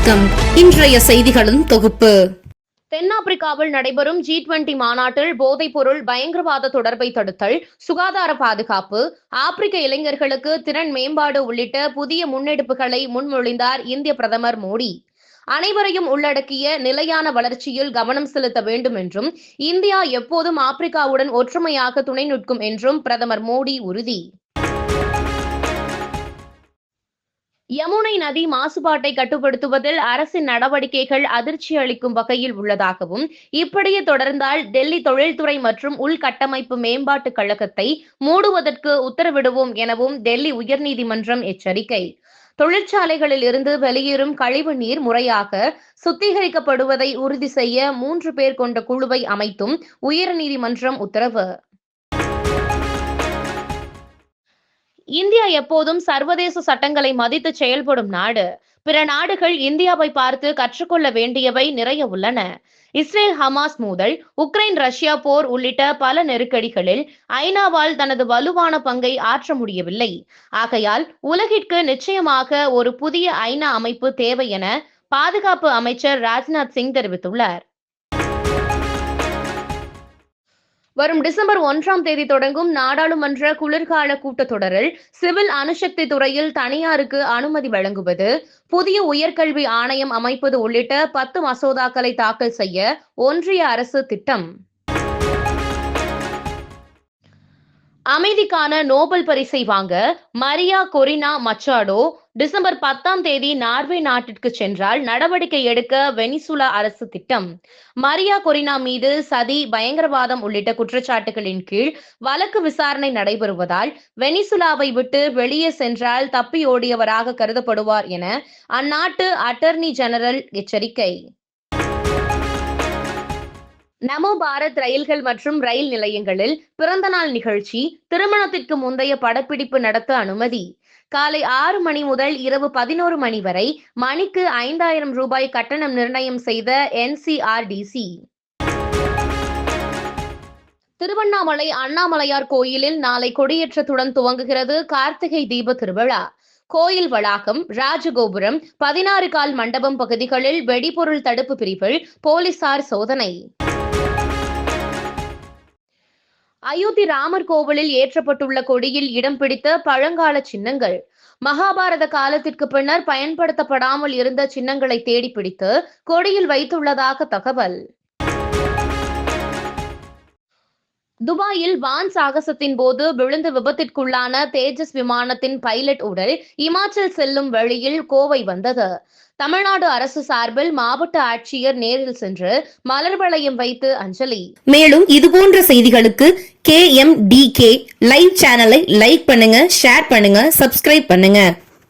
வணக்கம். இன்றைய செய்திகளின் தொகுப்பு. தென்னாப்பிரிக்காவில் நடைபெறும் G20 மாநாட்டில் போதைப்பொருள் பயங்கரவாத தொடர்பை தடுத்தல், சுகாதார பாதுகாப்பு, ஆப்பிரிக்க இளைஞர்களுக்கு திறன் மேம்பாடு உள்ளிட்ட புதிய முன்னெடுப்புகளை முன்மொழிந்தார் இந்திய பிரதமர் மோடி. அனைவரையும் உள்ளடக்கிய நிலையான வளர்ச்சியில் கவனம் செலுத்த வேண்டும் என்றும், இந்தியா எப்போதும் ஆப்பிரிக்காவுடன் ஒற்றுமையாக துணை நிற்கும் என்றும் பிரதமர் மோடி உறுதி. யமுனை நதி மாசுபாட்டை கட்டுப்படுத்துவதில் அரசின் நடவடிக்கைகள் அதிர்ச்சி அளிக்கும் வகையில் உள்ளதாகவும், இப்படியே தொடர்ந்தால் டெல்லி தொழில்துறை மற்றும் உள்கட்டமைப்பு மேம்பாட்டுக் கழகத்தை மூடுவதற்கு உத்தரவிடுவோம் எனவும் டெல்லி உயர்நீதிமன்றம் எச்சரிக்கை. தொழிற்சாலைகளில் இருந்து வெளியேறும் கழிவு நீர் முறையாக சுத்திகரிக்கப்படுவதை உறுதி செய்ய 3 பேர் கொண்ட குழுவை அமைத்தும் உயர்நீதிமன்றம் உத்தரவு. இந்தியா எப்போதும் சர்வதேச சட்டங்களை மதித்து செயல்படும் நாடு. பிற நாடுகள் இந்தியாவை பார்த்து கற்றுக்கொள்ள வேண்டியவை நிறைய உள்ளன. இஸ்ரேல் ஹமாஸ் மோதல், உக்ரைன் ரஷ்யா போர் உள்ளிட்ட பல நெருக்கடிகளில் ஐநாவால் தனது வலுவான பங்கை ஆற்ற முடியவில்லை. ஆகையால் உலகிற்கு நிச்சயமாக ஒரு புதிய ஐநா அமைப்பு தேவை என பாதுகாப்பு அமைச்சர் ராஜ்நாத் சிங் தெரிவித்துள்ளார். வரும் டிசம்பர் 1ஆம் தேதி தொடங்கும் நாடாளுமன்ற குளிர்கால கூட்டத்தொடரில் சிவில் அணுசக்தி துறையில் தனியாருக்கு அனுமதி வழங்குவது, புதிய உயர்கல்வி ஆணையம் அமைப்பது உள்ளிட்ட 10 மசோதாக்களை தாக்கல் செய்ய ஒன்றிய அரசு திட்டம். அமைதிக்கான நோபல் பரிசை வாங்க மரியா கொரினா மச்சாடோ டிசம்பர் 10ஆம் தேதி நார்வே நாட்டிற்கு சென்றால் நடவடிக்கை எடுக்க வெனிசுலா அரசு திட்டம். மரியா கொரினா மீது சதி, பயங்கரவாதம் உள்ளிட்ட குற்றச்சாட்டுகளின் கீழ் வழக்கு விசாரணை நடைபெறுவதால் வெனிசுலாவை விட்டு வெளியே சென்றால் தப்பியோடியவராக கருதப்படுவார் என அந்நாட்டு அட்டர்னி ஜெனரல் எச்சரிக்கை. நமோ பாரத் ரயில்கள் மற்றும் ரயில் நிலையங்களில் பிறந்தநாள் நிகழ்ச்சி, திருமணத்திற்கு முந்தைய படப்பிடிப்பு நடத்த அனுமதி. காலை 6 மணி முதல் இரவு 11 மணி வரை மணிக்கு 5000 ரூபாய் கட்டணம் நிர்ணயம் செய்த NCRDC. திருவண்ணாமலை அண்ணாமலையார் கோயிலில் நாளை கொடியேற்றத்துடன் துவங்குகிறது கார்த்திகை தீப திருவிழா. கோயில் வளாகம், ராஜகோபுரம், 16 கால் மண்டபம் பகுதிகளில் வெடிபொருள் தடுப்பு பிரிவில் போலீசார் சோதனை. அயோத்தி ராமர் கோவிலில் ஏற்றப்பட்டுள்ள கொடியில் இடம் பிடித்த பழங்கால சின்னங்கள். மகாபாரத காலத்திற்கு பின்னர் பயன்படுத்தப்படாமல் இருந்த சின்னங்களை தேடி பிடித்து கொடியில் வைத்துள்ளதாக தகவல். துபாயில் வான் சாகசத்தின் போது விழுந்து விபத்திற்குள்ளான தேஜஸ் விமானத்தின் பைலட் உடல் இமாச்சல் செல்லும் வழியில் கோவை வந்தது. தமிழ்நாடு அரசு சார்பில் மாவட்ட ஆட்சியர் நேரில் சென்று மலர் வளையம் வைத்து அஞ்சலி. மேலும் இதுபோன்ற செய்திகளுக்கு KMDK லைவ் சேனலை லைக் பண்ணுங்க, ஷேர் பண்ணுங்க, சப்ஸ்கிரைப் பண்ணுங்க.